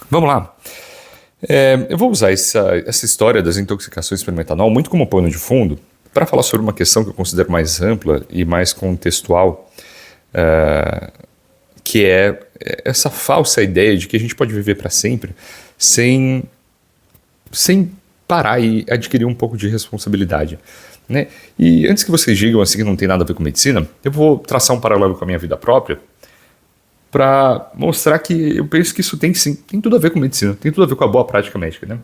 Vamos lá. Eu vou usar essa história das intoxicações por metanol muito como pano de fundo para falar sobre uma questão que eu considero mais ampla e mais contextual, que é essa falsa ideia de que a gente pode viver para sempre sem parar e adquirir um pouco de responsabilidade, né? E antes que vocês digam assim que não tem nada a ver com medicina, eu vou traçar um paralelo com a minha vida própria para mostrar que eu penso que isso tem sim, tem tudo a ver com medicina, tem tudo a ver com a boa prática médica, né?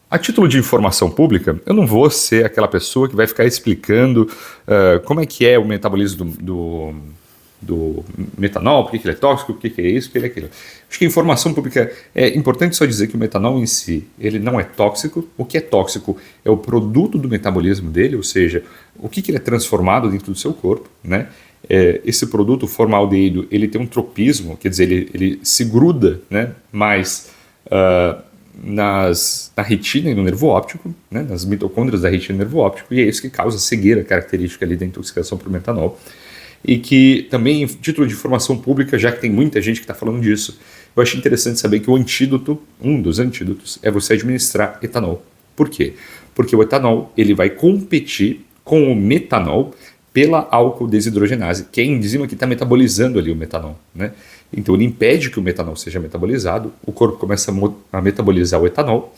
A título de informação pública, eu não vou ser aquela pessoa que vai ficar explicando como é que é o metabolismo do metanol, por que ele é tóxico, por que é isso, por que é aquilo. Acho que a informação pública é importante só dizer que o metanol em si, ele não é tóxico. O que é tóxico é o produto do metabolismo dele, ou seja, o que ele é transformado dentro do seu corpo, né? Esse produto, o formaldeído, ele tem um tropismo, quer dizer, ele se gruda, né, mais na retina e no nervo óptico, né, nas mitocôndrias da retina e nervo óptico, e é isso que causa a cegueira característica ali da intoxicação por metanol. E que também, em título de informação pública, já que tem muita gente que está falando disso, eu achei interessante saber que o antídoto, um dos antídotos, é você administrar etanol. Por quê? Porque o etanol ele vai competir com o metanol pela álcool desidrogenase, que é a enzima que está metabolizando ali o metanol, né? Então ele impede que o metanol seja metabolizado, o corpo começa a metabolizar o etanol,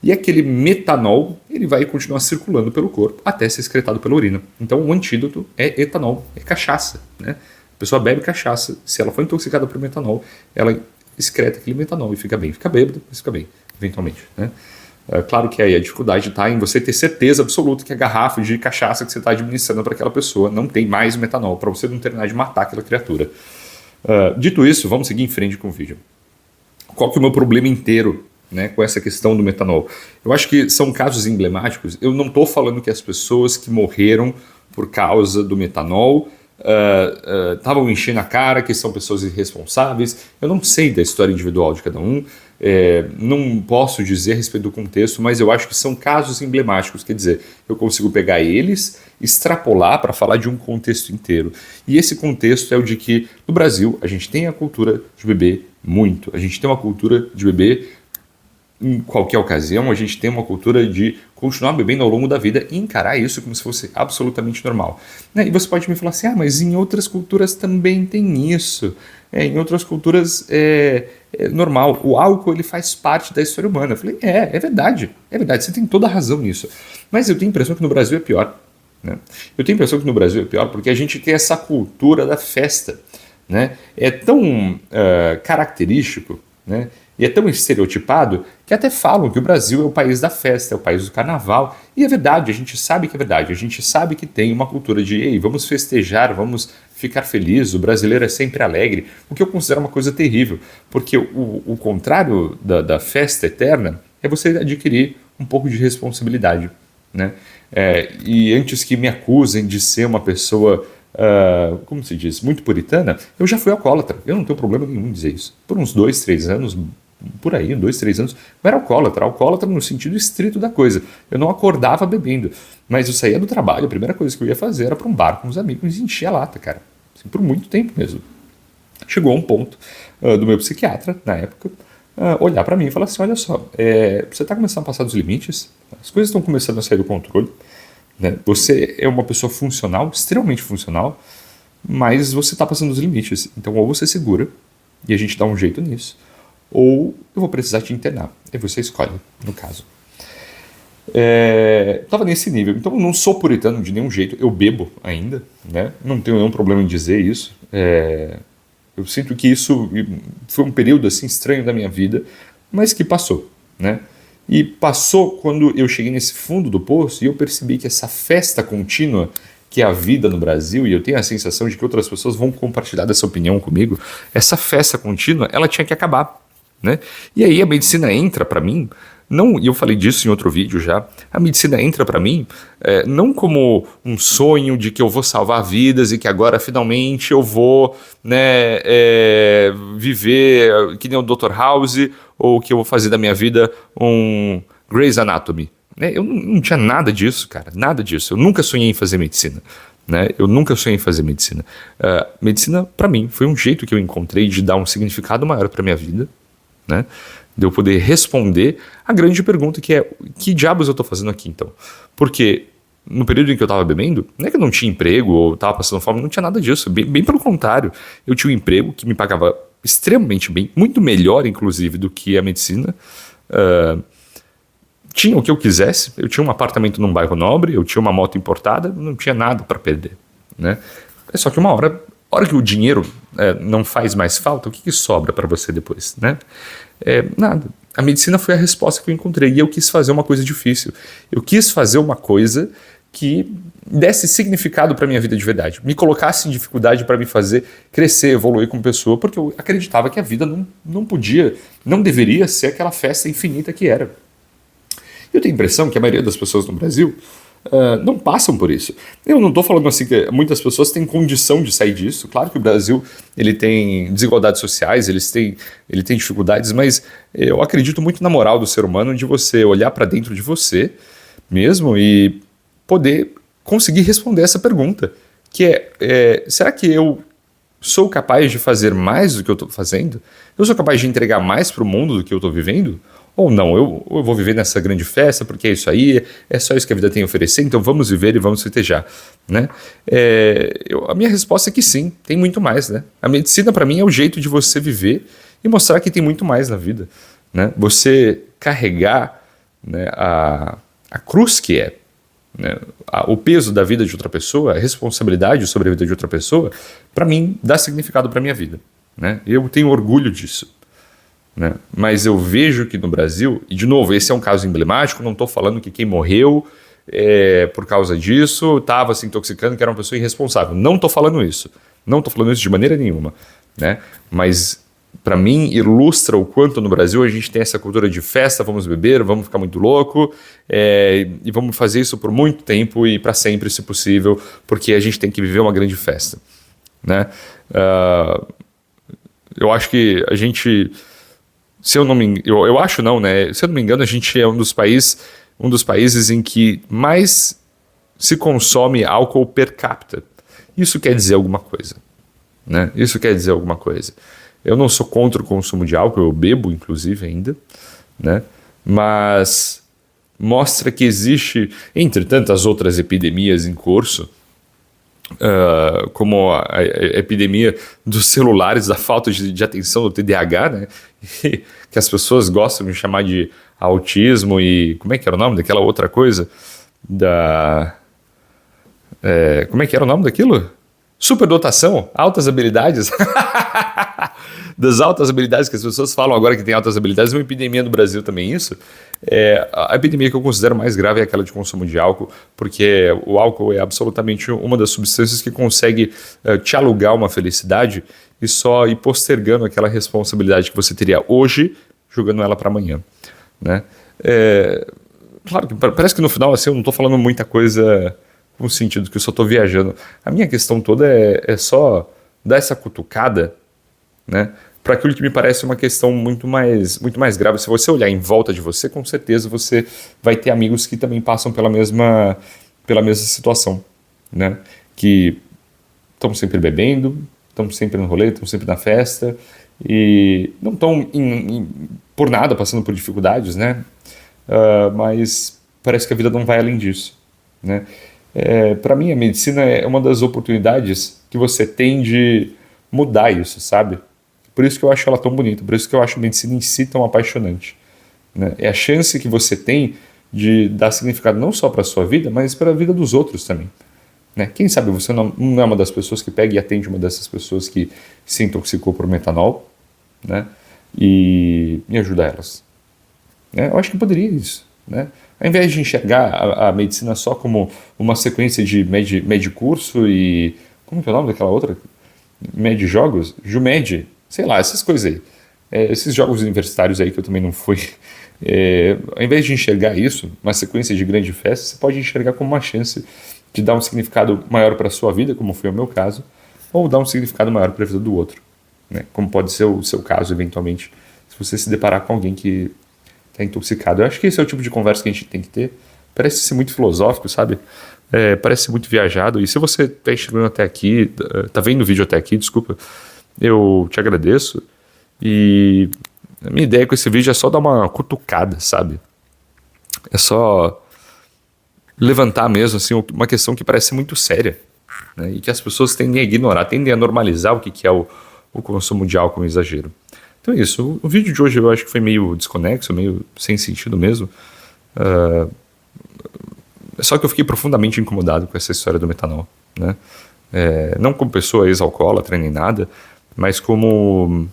e aquele metanol ele vai continuar circulando pelo corpo até ser excretado pela urina. Então o antídoto é etanol, é cachaça, né? A pessoa bebe cachaça, se ela for intoxicada por metanol, ela excreta aquele metanol e fica bem, fica bêbado, mas fica bem, eventualmente, né? Claro que aí a dificuldade está em você ter certeza absoluta que a garrafa de cachaça que você está administrando para aquela pessoa não tem mais metanol, para você não terminar de matar aquela criatura. Dito isso, vamos seguir em frente com o vídeo. Qual que é o meu problema inteiro, né, com essa questão do metanol? Eu acho que são casos emblemáticos. Eu não estou falando que as pessoas que morreram por causa do metanol estavam enchendo a cara, que são pessoas irresponsáveis. Eu não sei da história individual de cada um, não posso dizer a respeito do contexto, mas eu acho que são casos emblemáticos. Quer dizer, eu consigo pegar eles, extrapolar para falar de um contexto inteiro. E esse contexto é o de que no Brasil a gente tem a cultura de beber muito, a gente tem uma cultura de beber em qualquer ocasião, a gente tem uma cultura de continuar bebendo ao longo da vida e encarar isso como se fosse absolutamente normal, né? E você pode me falar assim, mas em outras culturas também tem isso, em outras culturas é normal, o álcool ele faz parte da história humana. Eu falei, é verdade, você tem toda a razão nisso, mas eu tenho a impressão que no Brasil é pior, né? Eu tenho a impressão que no Brasil é pior porque a gente tem essa cultura da festa, né? É tão característico, né? E é tão estereotipado que até falam que o Brasil é o país da festa, é o país do carnaval. E é verdade, a gente sabe que é verdade. A gente sabe que tem uma cultura de, ei, vamos festejar, vamos ficar felizes, o brasileiro é sempre alegre, o que eu considero uma coisa terrível. Porque o contrário da festa eterna é você adquirir um pouco de responsabilidade, né? E antes que me acusem de ser uma pessoa... como se diz, muito puritana, eu já fui alcoólatra, eu não tenho problema nenhum em dizer isso. Por uns 2, 3 anos, por aí, 2, 3 anos, eu era alcoólatra no sentido estrito da coisa. Eu não acordava bebendo, mas eu saía do trabalho, a primeira coisa que eu ia fazer era para um bar com os amigos e encher a lata, cara. Assim, por muito tempo mesmo. Chegou a um ponto do meu psiquiatra, na época, olhar para mim e falar assim, olha só, você está começando a passar dos limites, as coisas estão começando a sair do controle, né? Você é uma pessoa funcional, extremamente funcional, mas você está passando dos limites. Então ou você segura e a gente dá um jeito nisso, ou eu vou precisar te internar. E você escolhe, no caso. Estava nesse nível. Então eu não sou puritano de nenhum jeito, eu bebo ainda, né? Não tenho nenhum problema em dizer isso. Eu sinto que isso foi um período assim estranho da minha vida, mas que passou, né? E passou quando eu cheguei nesse fundo do poço e eu percebi que essa festa contínua que é a vida no Brasil, e eu tenho a sensação de que outras pessoas vão compartilhar dessa opinião comigo, essa festa contínua, ela tinha que acabar, né? E aí a medicina entra para mim, não, e eu falei disso em outro vídeo já, a medicina entra para mim não como um sonho de que eu vou salvar vidas e que agora finalmente eu vou, né, viver que nem o Dr. House, ou que eu vou fazer da minha vida um Grey's Anatomy. Eu não tinha nada disso, cara, nada disso. Eu nunca sonhei em fazer medicina. né? Eu nunca sonhei em fazer medicina. Medicina, para mim, foi um jeito que eu encontrei de dar um significado maior para minha vida, né? De eu poder responder a grande pergunta que é: que diabos eu estou fazendo aqui, então? Porque no período em que eu estava bebendo, não é que eu não tinha emprego ou estava passando fome, não tinha nada disso. Bem pelo contrário, eu tinha um emprego que me pagava extremamente bem, muito melhor, inclusive, do que a medicina. Tinha o que eu quisesse, eu tinha um apartamento num bairro nobre, eu tinha uma moto importada, não tinha nada para perder, né? É só que uma hora que o dinheiro não faz mais falta, o que sobra para você depois, né? Nada. A medicina foi a resposta que eu encontrei e eu quis fazer uma coisa difícil. Eu quis fazer uma coisa que desse significado para minha vida de verdade, me colocasse em dificuldade para me fazer crescer, evoluir como pessoa, porque eu acreditava que a vida não deveria ser aquela festa infinita que era. Eu tenho a impressão que a maioria das pessoas no Brasil não passam por isso. Eu não estou falando assim que muitas pessoas têm condição de sair disso. Claro que o Brasil ele tem desigualdades sociais, ele tem dificuldades, mas eu acredito muito na moral do ser humano de você olhar para dentro de você mesmo e poder conseguir responder essa pergunta, que será que eu sou capaz de fazer mais do que eu estou fazendo? Eu sou capaz de entregar mais para o mundo do que eu estou vivendo? Ou não, eu vou viver nessa grande festa porque é isso aí, é só isso que a vida tem a oferecer, então vamos viver e vamos festejar, né? A minha resposta é que sim, tem muito mais, né? A medicina para mim é o jeito de você viver e mostrar que tem muito mais na vida, né? Você carregar, né, a cruz que é, né, o peso da vida de outra pessoa, a responsabilidade sobre a vida de outra pessoa, para mim dá significado para minha vida, né? Eu tenho orgulho disso. Né? Mas eu vejo que no Brasil, e de novo, esse é um caso emblemático, não estou falando que quem morreu por causa disso estava se intoxicando, que era uma pessoa irresponsável. Não estou falando isso. Não estou falando isso de maneira nenhuma. Né? Mas, para mim, ilustra o quanto no Brasil a gente tem essa cultura de festa, vamos beber, vamos ficar muito louco, e vamos fazer isso por muito tempo e para sempre, se possível, porque a gente tem que viver uma grande festa. Né? Eu acho que a gente... Se eu não me engano, eu acho não, né? Se eu não me engano, a gente é um dos países em que mais se consome álcool per capita. Isso quer dizer alguma coisa, né? Isso quer dizer alguma coisa. Eu não sou contra o consumo de álcool, eu bebo, inclusive, ainda, né? Mas mostra que existe, entre tantas outras epidemias em curso, como a epidemia dos celulares, da falta de atenção do TDAH, né? Que as pessoas gostam de chamar de autismo e... Como é que era o nome daquela outra coisa? Como é que era o nome daquilo? Superdotação, altas habilidades. Das altas habilidades que as pessoas falam agora que tem altas habilidades, é uma epidemia no Brasil também isso. A epidemia que eu considero mais grave é aquela de consumo de álcool, porque o álcool é absolutamente uma das substâncias que consegue te alugar uma felicidade e só ir postergando aquela responsabilidade que você teria hoje, jogando ela para amanhã, né? Claro que parece que no final assim, eu não estou falando muita coisa com o sentido que eu só estou viajando. A minha questão toda é só dar essa cutucada, né, para aquilo que me parece uma questão muito mais grave. Se você olhar em volta de você, com certeza você vai ter amigos que também passam pela mesma situação, né, que estão sempre bebendo, estão sempre no rolê, estão sempre na festa e não estão por nada passando por dificuldades, né, mas parece que a vida não vai além disso, né. Para mim a medicina é uma das oportunidades que você tem de mudar isso, sabe? Por isso que eu acho ela tão bonita, por isso que eu acho a medicina em si tão apaixonante, né? É a chance que você tem de dar significado não só para a sua vida, mas para a vida dos outros também, né? Quem sabe você não é uma das pessoas que pega e atende uma dessas pessoas que se intoxicou por metanol, né? E ajuda elas, né? Eu acho que poderia isso, né? Ao invés de enxergar a medicina só como uma sequência de medicurso e... Como que é o nome daquela outra? Medjogos? Jumed? Sei lá, essas coisas aí. Esses jogos universitários aí que eu também não fui. Ao invés de enxergar isso, uma sequência de grande festa, você pode enxergar como uma chance de dar um significado maior para a sua vida, como foi o meu caso, ou dar um significado maior para a vida do outro, né? Como pode ser o seu caso, eventualmente, se você se deparar com alguém que está intoxicado. Eu acho que esse é o tipo de conversa que a gente tem que ter. Parece ser muito filosófico, sabe? Parece muito viajado. E se você está chegando até aqui, tá vendo o vídeo até aqui, desculpa, eu te agradeço. E a minha ideia com esse vídeo é só dar uma cutucada, sabe? É só levantar mesmo assim, uma questão que parece muito séria, né? E que as pessoas tendem a ignorar, tendem a normalizar o que é o consumo de álcool em exagero. Então é isso. O vídeo de hoje eu acho que foi meio desconexo, meio sem sentido mesmo. Só que eu fiquei profundamente incomodado com essa história do metanol, né? Não como pessoa ex-alcoólatra nem nada, mas como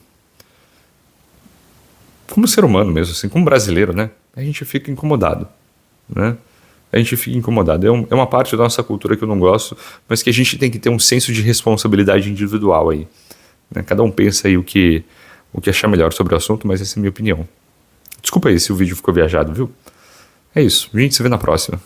ser humano mesmo, assim, como brasileiro, né? A gente fica incomodado, né? A gente fica incomodado. É uma parte da nossa cultura que eu não gosto, mas que a gente tem que ter um senso de responsabilidade individual aí, né? Cada um pensa aí o que achar melhor sobre o assunto, mas essa é a minha opinião. Desculpa aí se o vídeo ficou viajado, viu? É isso. A gente se vê na próxima.